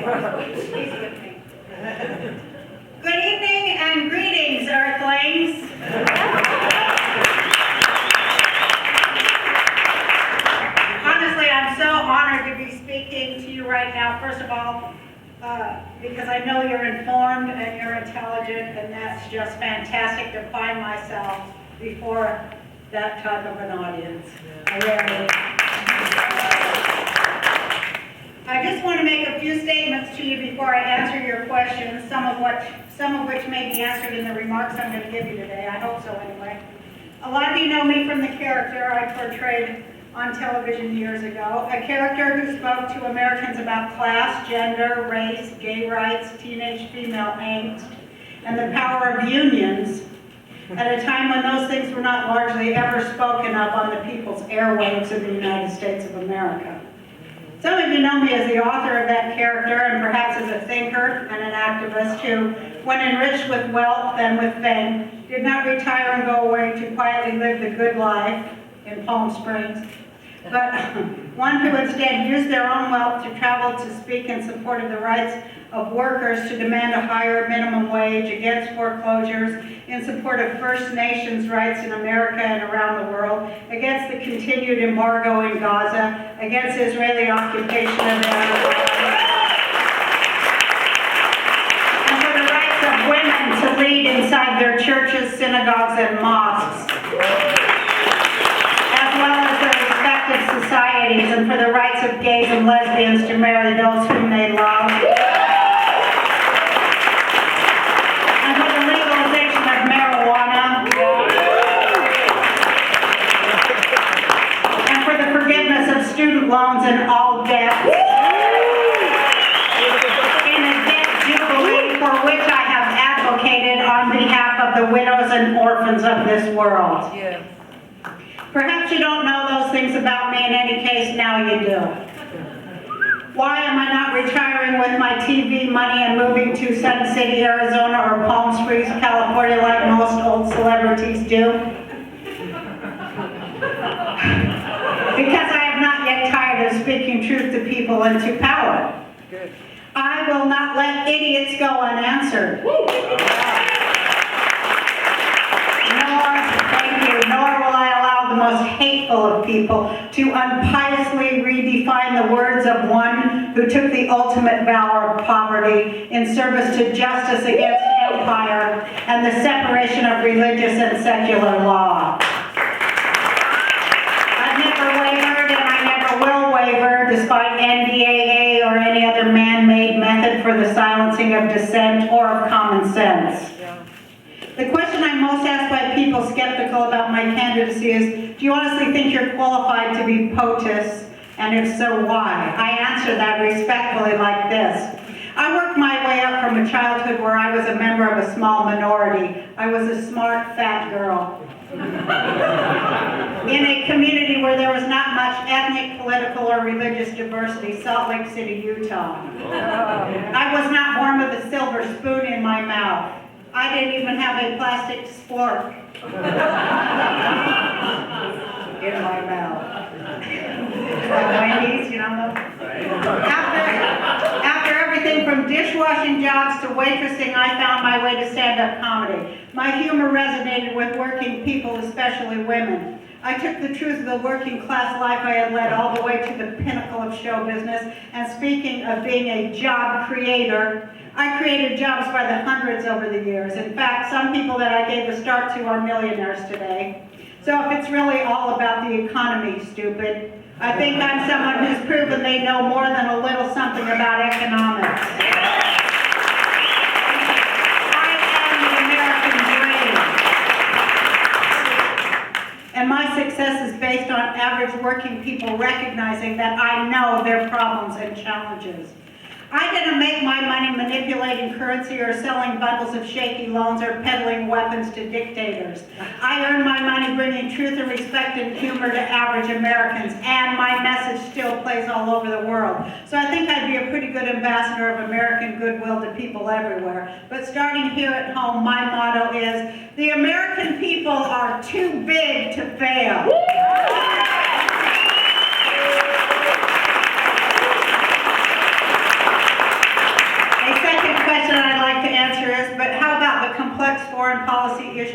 He's with me. Good evening and greetings, Earthlings. Honestly, I'm so honored to be speaking to you right now. First of all, because I know you're informed and you're intelligent, and that's just fantastic to find myself before that type of an audience. I just want to make a few statements to you before I answer your questions, some of which may be answered in the remarks I'm going to give you today. I hope so anyway. A lot of you know me from the character I portrayed on television years ago, a character who spoke to Americans about class, gender, race, gay rights, teenage female angst, and the power of unions at a time when those things were not largely ever spoken of on the people's airwaves in the United States of America. Some of you know me as the author of that character and perhaps as a thinker and an activist who, when enriched with wealth and with fame, did not retire and go away to quietly live the good life in Palm Springs, but one who instead used their own wealth to travel to speak in support of the rights of workers, to demand a higher minimum wage, against foreclosures, in support of First Nations rights in America and around the world, against the continued embargo in Gaza, against Israeli occupation of Israel, and for the rights of women to lead inside their churches, synagogues, and mosques, as well as their respective societies, and for the rights of gays and lesbians to marry those whom they love. Student loans and all debts, in a debt jubilee for which I have advocated on behalf of the widows and orphans of this world. Yeah. Perhaps you don't know those things about me. In any case, now you do. Why am I not retiring with my TV money and moving to Sun City, Arizona, or Palm Springs, California, like most old celebrities do? Because I am not yet tired of speaking truth to people and to power. Good. I will not let idiots go unanswered. Nor will I allow the most hateful of people to unpiously redefine the words of one who took the ultimate vow of poverty in service to justice against empire and the separation of religious and secular law. Despite NDAA or any other man-made method for the silencing of dissent or of common sense. Yeah. The question I'm most asked by people skeptical about my candidacy is, do you honestly think you're qualified to be POTUS? And if so, why? I answer that respectfully like this. I worked my way up from a childhood where I was a member of a small minority. I was a smart, fat girl. In a community where there was not much ethnic, political, or religious diversity, Salt Lake City, Utah. I was not born with a silver spoon in my mouth. I didn't even have a plastic spork in my mouth. Wendy's, you know. After everything from dishwashing jobs to waitressing, I found my way to stand-up comedy. My humor resonated with working people, especially women. I took the truth of the working class life I had led all the way to the pinnacle of show business, and speaking of being a job creator, I created jobs by the hundreds over the years. In fact, some people that I gave a start to are millionaires today. So if it's really all about the economy, stupid, I think I'm someone who's proven they know more than a little something about economics. I am the American dream. And my success is based on average working people recognizing that I know their problems and challenges. I didn't make my money manipulating currency or selling bundles of shaky loans or peddling weapons to dictators. I earned my money bringing truth and respect and humor to average Americans, and my message still plays all over the world. So I think I'd be a pretty good ambassador of American goodwill to people everywhere. But starting here at home, my motto is, the American people are too big to fail.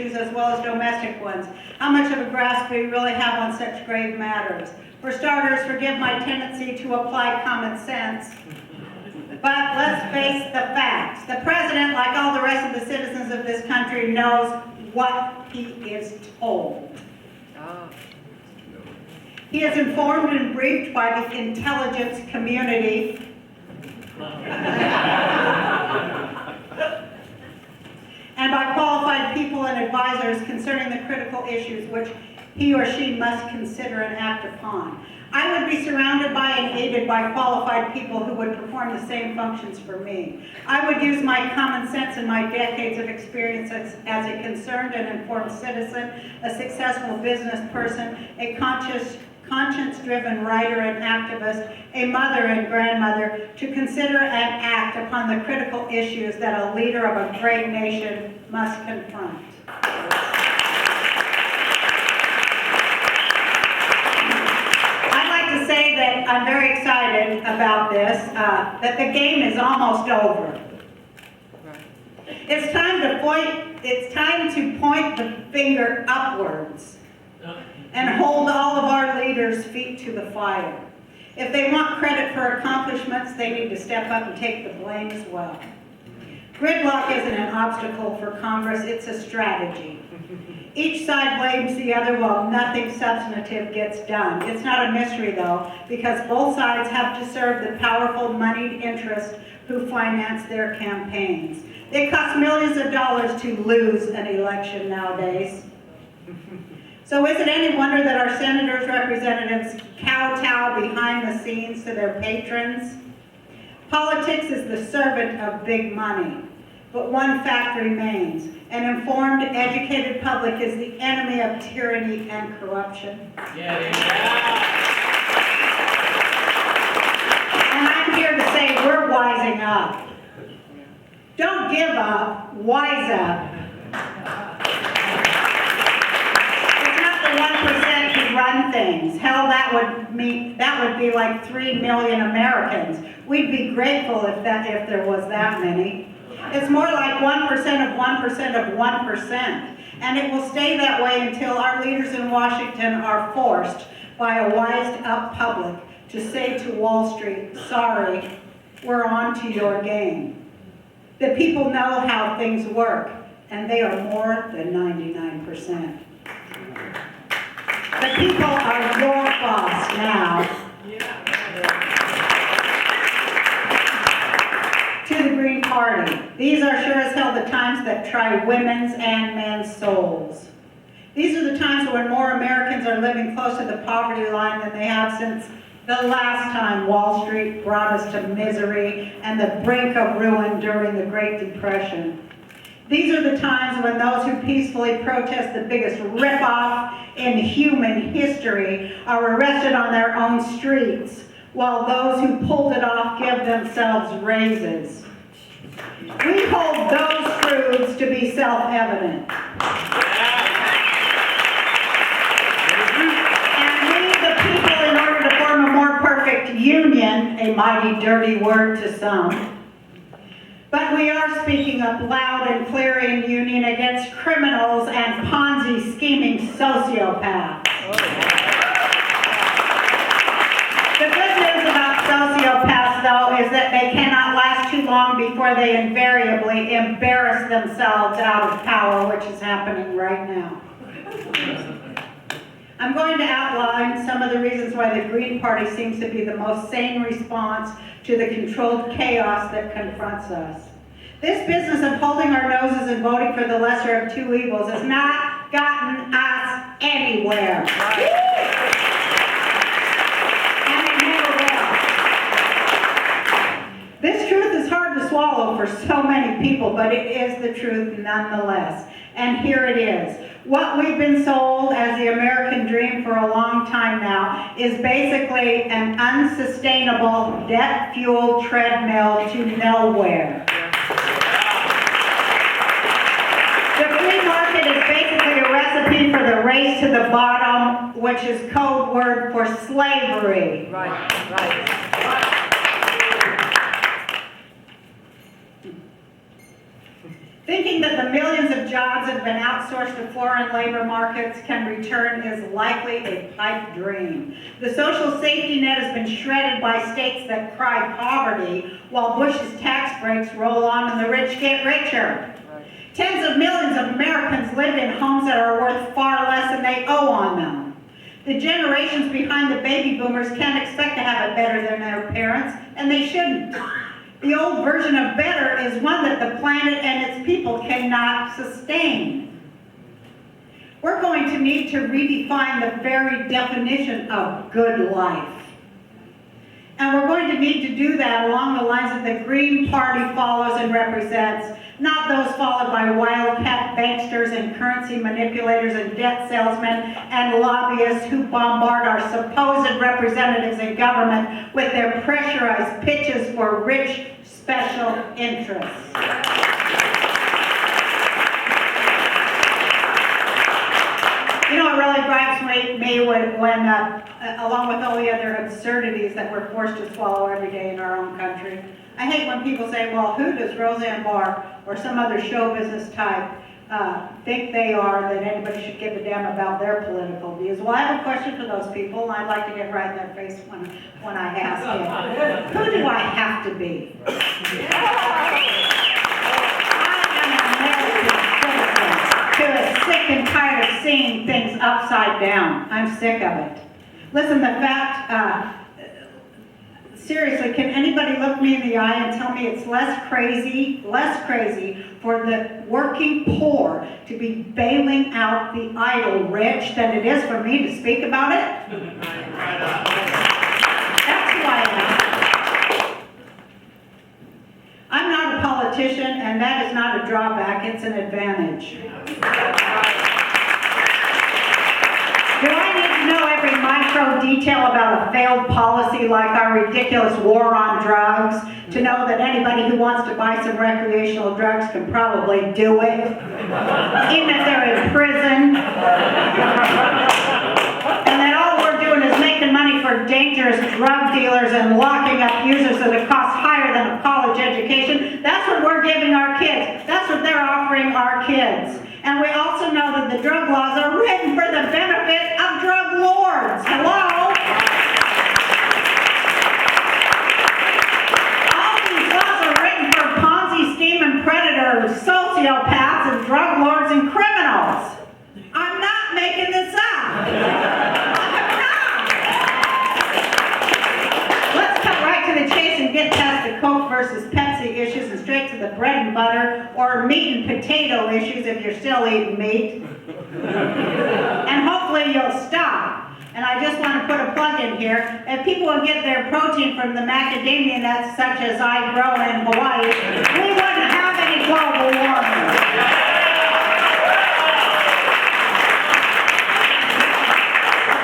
issues as well as domestic ones. How much of a grasp do we really have on such grave matters? For starters, forgive my tendency to apply common sense, but let's face the facts. The president, like all the rest of the citizens of this country, knows what he is told. He is informed and briefed by the intelligence community. And by qualified people and advisors concerning the critical issues which he or she must consider and act upon. I would be surrounded by and aided by qualified people who would perform the same functions for me. I would use my common sense and my decades of experience as a concerned and informed citizen, a successful business person, a conscience-driven writer and activist, a mother and grandmother, to consider and act upon the critical issues that a leader of a great nation must confront. I'd like to say that I'm very excited about this, that the game is almost over. It's time to point the finger upwards and hold all of our leaders' feet to the fire. If they want credit for accomplishments, they need to step up and take the blame as well. Gridlock isn't an obstacle for Congress, it's a strategy. Each side blames the other while nothing substantive gets done. It's not a mystery though, because both sides have to serve the powerful moneyed interests who finance their campaigns. It costs millions of dollars to lose an election nowadays. So is it any wonder that our senators' representatives kowtow behind the scenes to their patrons? Politics is the servant of big money, but one fact remains. An informed, educated public is the enemy of tyranny and corruption. And I'm here to say we're wising up. Don't give up, wise up. 1% who run things. Hell, that would be like 3 million Americans. We'd be grateful if there was that many. It's more like 1% of 1% of 1%. And it will stay that way until our leaders in Washington are forced by a wised up public to say to Wall Street, sorry, we're on to your game. The people know how things work, and they are more than 99%. The people are your boss now. To the Green Party, these are sure as hell the times that try women's and men's souls. These are the times when more Americans are living close to the poverty line than they have since the last time Wall Street brought us to misery and the brink of ruin during the Great Depression. These are the times when those who peacefully protest the biggest ripoff in human history are arrested on their own streets, while those who pulled it off give themselves raises. We hold those truths to be self-evident. And we, the people, in order to form a more perfect union, a mighty dirty word to some, but we are speaking up loud and clear in union against criminals and Ponzi scheming sociopaths. The good news about sociopaths, though, is that they cannot last too long before they invariably embarrass themselves out of power, which is happening right now. I'm going to outline some of the reasons why the Green Party seems to be the most sane response to the controlled chaos that confronts us. This business of holding our noses and voting for the lesser of two evils has not gotten us anywhere. And it never will. This truth is hard to swallow for so many people, but it is the truth nonetheless. And here it is. What we've been sold as the American dream for a long time now is basically an unsustainable, debt-fueled treadmill to nowhere. The free market is basically a recipe for the race to the bottom, which is code word for slavery. Right. Thinking that the millions of jobs that have been outsourced to foreign labor markets can return is likely a pipe dream. The social safety net has been shredded by states that cry poverty, while Bush's tax breaks roll on and the rich get richer. Tens of millions of Americans live in homes that are worth far less than they owe on them. The generations behind the baby boomers can't expect to have it better than their parents, and they shouldn't. The old version of better is one that the planet and its people cannot sustain. We're going to need to redefine the very definition of good life. And we're going to need to do that along the lines that the Green Party follows and represents, not those followed by wildcat banksters and currency manipulators and debt salesmen and lobbyists who bombard our supposed representatives in government with their pressurized pitches for rich special interests. You know what really gripes me when along with all the other absurdities that we're forced to swallow every day in our own country, I hate when people say, well, who does Roseanne Barr or some other show business type think they are that anybody should give a damn about their political views? Well, I have a question for those people, and I'd like to get right in their face when I ask it. Who do I have to be? I am an American citizen who is sick and tired of seeing things upside down. I'm sick of it. Listen, the fact, seriously, can anybody look me in the eye and tell me it's less crazy for the working poor to be bailing out the idle rich than it is for me to speak about it? That's who I am. I'm not a politician, and that is not a drawback, it's an advantage. Do I need to know every micro detail about a failed policy like our ridiculous war on drugs to know that anybody who wants to buy some recreational drugs can probably do it, even if they're in prison? And that all we're doing is making money for dangerous drug dealers and locking up users at a cost higher than a college education? That's what we're giving our kids. That's what they're offering our kids. And we also know that the drug laws are written for the benefit of drug lords. Hello? All these laws are written for Ponzi scheme and predators, sociopaths, and drug lords and criminals. I'm not making this up. I'm not. Let's cut right to the chase and get past the Coke versus Pepsi issues and straight to the bread and butter or meat and potato issues if you're still eating meat. And hopefully you'll stop. And I just want to put a plug in here. If people would get their protein from the macadamia nuts such as I grow in Hawaii, we wouldn't have any global warming.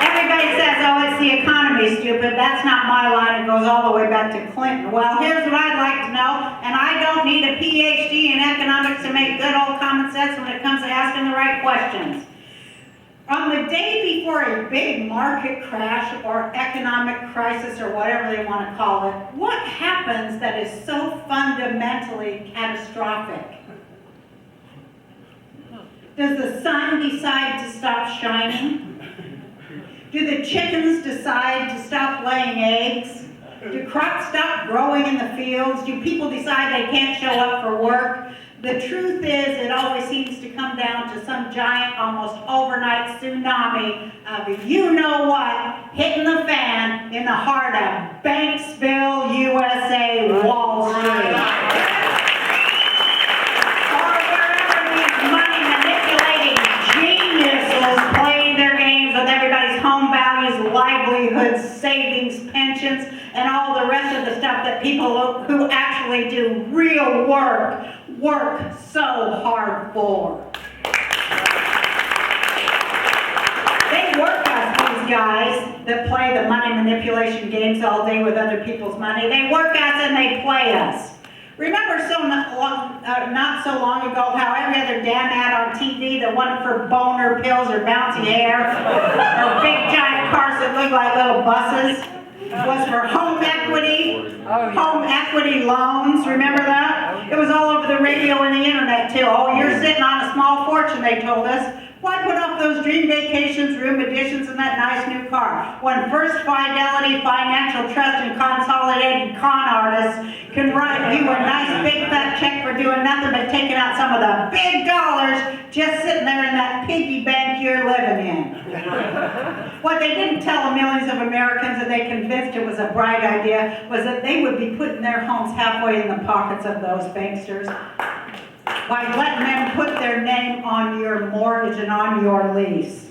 Everybody says, oh, it's the economy, stupid. That's not my line. It goes all the way back to Clinton. Well, here's what I'd like to know, and I don't need a PhD in economics to make good old common sense when it comes to asking the right questions. On the day before a big market crash or economic crisis or whatever they want to call it, what happens that is so fundamentally catastrophic? Does the sun decide to stop shining? Do the chickens decide to stop laying eggs? Do crops stop growing in the fields? Do people decide they can't show up for work? The truth is, it always seems to come down to some giant, almost overnight tsunami of you-know-what hitting the fan in the heart of Banksville, USA, Wall Street. Or wherever these money-manipulating geniuses play their games with everybody's home values, livelihoods, savings, pensions, and all the rest of the stuff that people who actually do real work so hard for. They work us, these guys that play the money manipulation games all day with other people's money. They work us and they play us. Remember not so long ago how every other damn ad on TV, the one for boner pills or bouncy hair or big giant cars that look like little buses was for home equity loans. Remember that? It was all over the radio and the internet too. Oh, you're sitting on a small fortune, they told us. Why put off those dream vacations, room additions, and that nice new car? When First Fidelity Financial Trust and Consolidated Con Artists can write you a nice big fat check for doing nothing but taking out some of the big dollars just sitting there in that piggy bank you're living in. What they didn't tell millions of Americans, and they convinced it was a bright idea, was that they would be putting their homes halfway in the pockets of those banksters by letting them put their name on your mortgage and on your lease.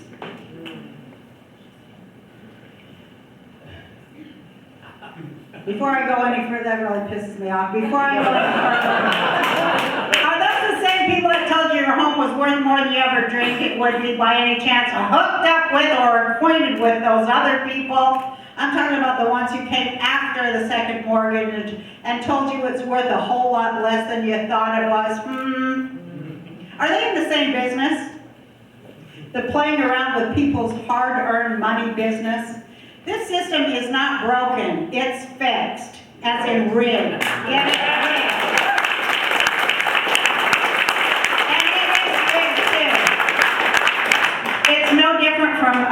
Before I go any further, that really pisses me off. Before I go any further, are those the same people that told you your home was worth more than you ever dreamed it would be, by any chance hooked up with or acquainted with those other people? I'm talking about the ones who came after the second mortgage and told you it's worth a whole lot less than you thought it was. Are they in the same business? The playing around with people's hard-earned money business? This system is not broken, it's fixed, as in rigged. It's rigged. And it is rigged too. It's no different from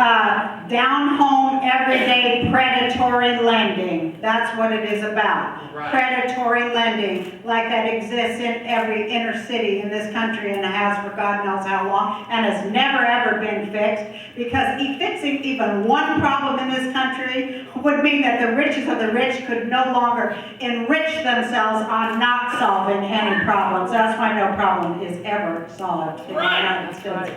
down-home, everyday predatory lending. That's what it is about. Right. Predatory lending, like that exists in every inner city in this country and has for God knows how long, and has never ever been fixed, because fixing even one problem in this country would mean that the richest of the rich could no longer enrich themselves on not solving any problems. That's why no problem is ever solved in the United States.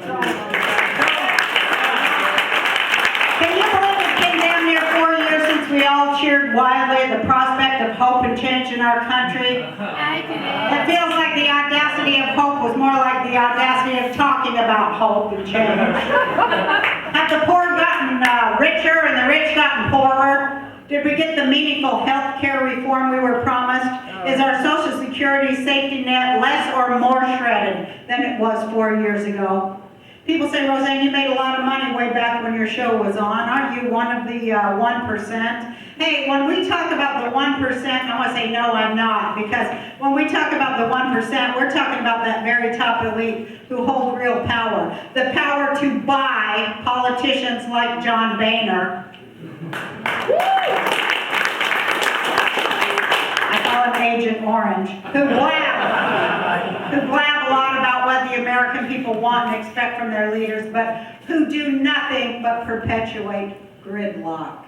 Can you believe it's been damn near 4 years since we all cheered wildly at the prospect of hope and change in our country? It feels like the audacity of hope was more like the audacity of talking about hope and change. Have the poor gotten richer and the rich gotten poorer? Did we get the meaningful health care reform we were promised? Is our Social Security safety net less or more shredded than it was 4 years ago? People say, Roseanne, you made a lot of money way back when your show was on. Aren't you one of the 1%? Hey, when we talk about the 1%, I want to say, no, I'm not. Because when we talk about the 1%, we're talking about that very top elite who hold real power. The power to buy politicians like John Boehner. I call him Agent Orange. Who blab a lot about what the American people want and expect from their leaders, but who do nothing but perpetuate gridlock.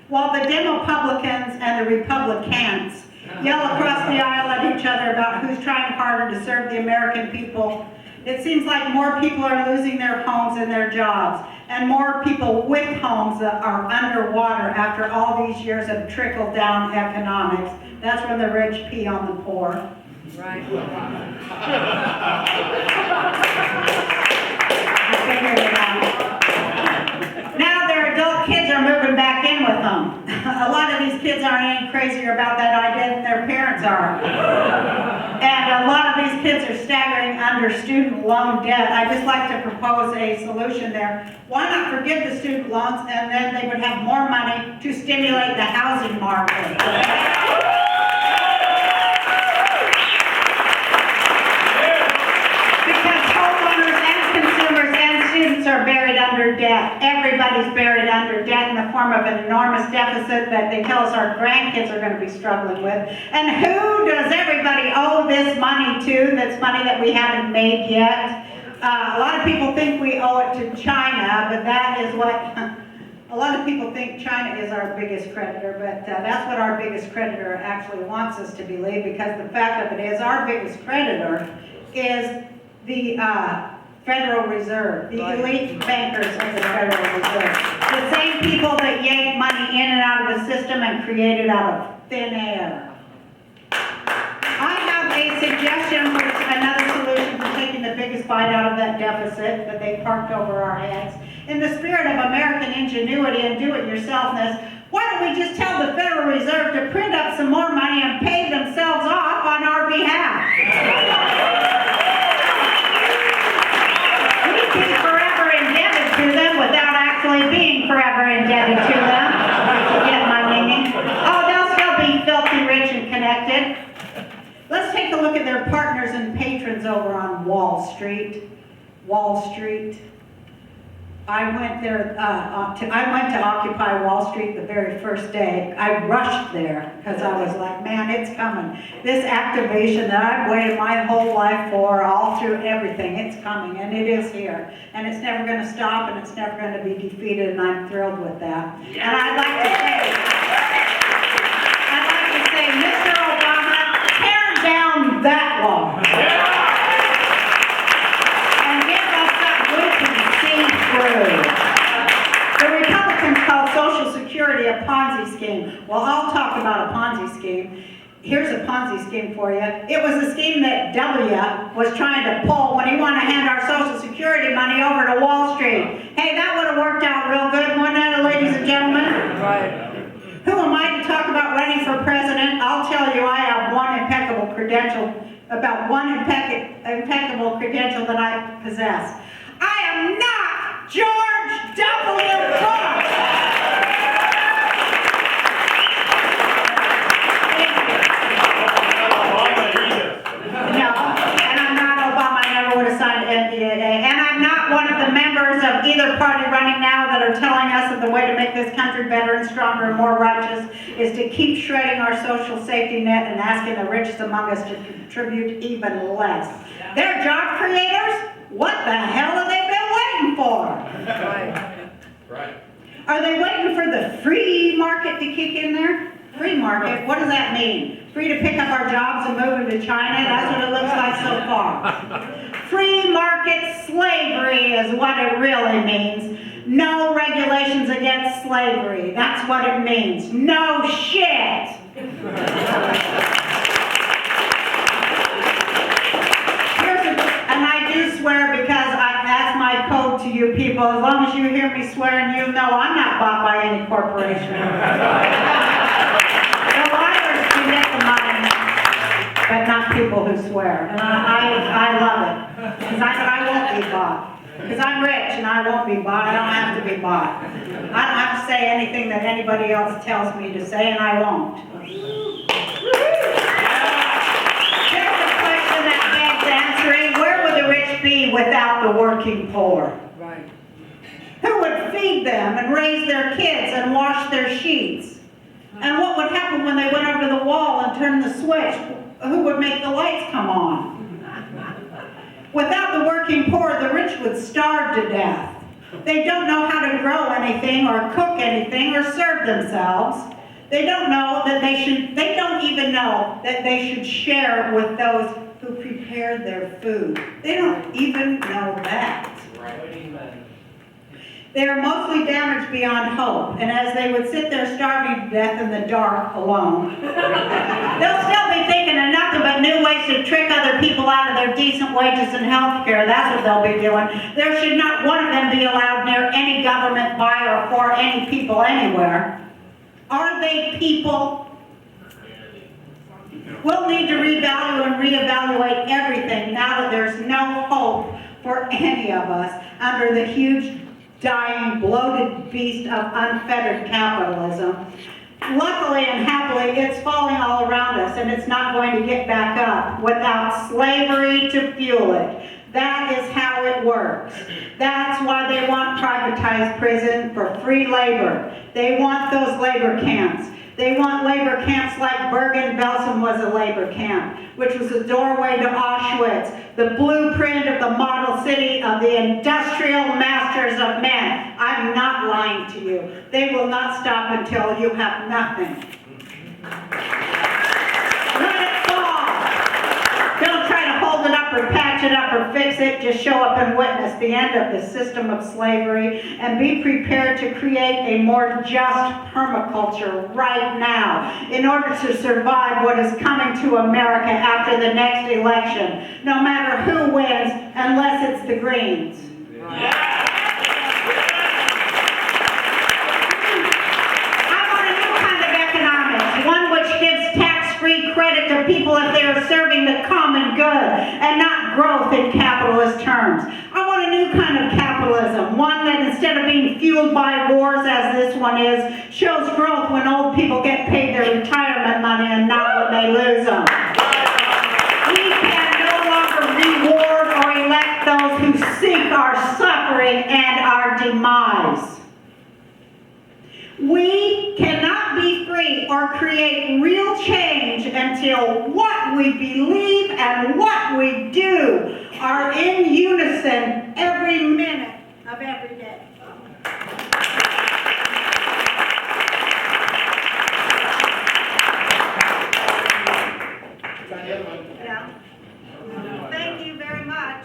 While the Republicans and the Republicans yell across the aisle at each other about who's trying harder to serve the American people, it seems like more people are losing their homes and their jobs, and more people with homes that are underwater after all these years of trickle-down economics. That's when the rich pee on the poor. Right. I figured it out. Now their adult kids are moving back in with them. A lot of these kids aren't any crazier about that idea than their parents are. And a lot of these kids are staggering under student loan debt. I just like to propose a solution there. Why not forgive the student loans, and then they would have more money to stimulate the housing market? Are buried under debt. Everybody's buried under debt in the form of an enormous deficit that they tell us our grandkids are going to be struggling with. And who does everybody owe this money to? That's money that we haven't made yet. A lot of people think we owe it to China, but that is what a lot of people think China is our biggest creditor, but that's what our biggest creditor actually wants us to believe, because the fact of it is our biggest creditor is the Federal Reserve, the elite bankers of the Federal Reserve. The same people that yank money in and out of the system and create it out of thin air. I have a suggestion for another solution for taking the biggest bite out of that deficit that they parked over our heads. In the spirit of American ingenuity and do-it-yourselfness, why don't we just tell the Federal Reserve to print up some more money and pay themselves off on our behalf? Be forever indebted to them without actually being forever indebted to them. If you get my meaning. Oh, they'll still be filthy rich and connected. Let's take a look at their demonstrations over on Wall Street. I went there, I went to Occupy Wall Street the very first day. I rushed there because I was like, man, it's coming. This activation that I've waited my whole life for, all through everything, it's coming, and it is here. And it's never going to stop, and it's never going to be defeated, and I'm thrilled with that. And I'd like to say, Mr. Obama, tear down that wall. The Republicans call Social Security a Ponzi scheme. Well, I'll talk about a Ponzi scheme. Here's a Ponzi scheme for you. It was a scheme that W was trying to pull when he wanted to hand our Social Security money over to Wall Street. Hey, that would have worked out real good, wouldn't it, ladies and gentlemen? Right. Who am I to talk about running for president? I'll tell you, I have one impeccable credential that I possess. I am not George W. Bush. No, and I'm not Obama. I never would have signed NDA. And I'm not one of the members of either party running now that are telling us that the way to make this country better and stronger and more righteous is to keep shredding our social safety net and asking the richest among us to contribute even less. They're job creators. What the hell have they been waiting for? Right. Are they waiting for the free market to kick in there? Free market, what does that mean? Free to pick up our jobs and move them to China? That's what it looks like so far. Free market slavery is what it really means. No regulations against slavery. That's what it means. No shit. And I do swear because that's my code to you people. As long as you hear me swearing, you know I'm not bought by any corporation. The liars can get the money, but not people who swear. And I love it. Because I won't be bought. Because I'm rich and I won't be bought. I don't have to be bought. I don't have to say anything that anybody else tells me to say, and I won't. Here's a question that begs answering. Where would the rich be without the working poor? Right. Who would feed them and raise their kids and wash their sheets? And what would happen when they went over to the wall and turned the switch? Who would make the lights come on? Without the working poor, the rich would starve to death. They don't know how to grow anything or cook anything or serve themselves. They don't know that they don't even know that they should share with those who prepare their food. They don't even know that. They are mostly damaged beyond hope, and as they would sit there starving to death in the dark alone, they'll still be thinking of nothing but new ways to trick other people out of their decent wages and health care. That's what they'll be doing. There should not one of them be allowed near any government by or for any people anywhere. Are they people? We'll need to revalue and reevaluate everything now that there's no hope for any of us under the huge dying, bloated beast of unfettered capitalism. Luckily and happily, it's falling all around us, and it's not going to get back up without slavery to fuel it. That is how it works. That's why they want privatized prison for free labor. They want those labor camps. They want labor camps like Bergen-Belsen was a labor camp, which was a doorway to Auschwitz, the blueprint of the model city of the industrial masters of men. I'm not lying to you. They will not stop until you have nothing. Let it fall. Don't try to hold it up or patch it up or fix it. Just show up and witness the end of the system of slavery and be prepared to create a more just permaculture right now in order to survive what is coming to America after the next election, no matter who wins, unless it's the Greens. Yeah. I want a new kind of economics, one which gives tax-free credit to people if they are serving the common good and not growth in capitalist terms. I want a new kind of capitalism, one that instead of being fueled by wars as this one is, shows growth when old people get paid their retirement money and not when they lose them. We can no longer suffering and our demise. We cannot be free or create real change until what we believe and what we do are in unison every minute of every day. Yeah. Thank you very much.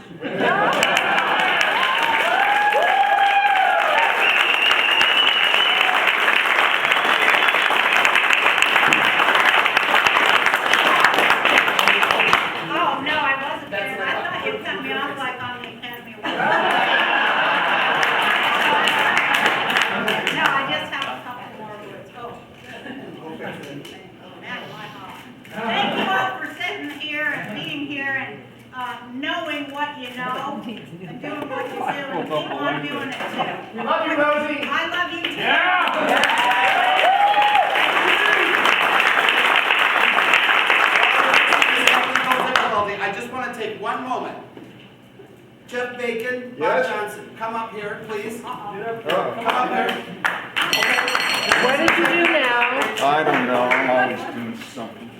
Oh, no, I wasn't there. I thought you cut me off like on the Academy Award. No, I just have a couple more words. That's my heart. Thank you all for sitting here and being here and knowing what you know and doing what you do and keep on doing it too. Love you, Rosie. I love you too. I just want to take one moment. Jeff Bacon, Bob Johnson, come up here, please. Come up here. What did you do now? I don't know, I'm always doing something.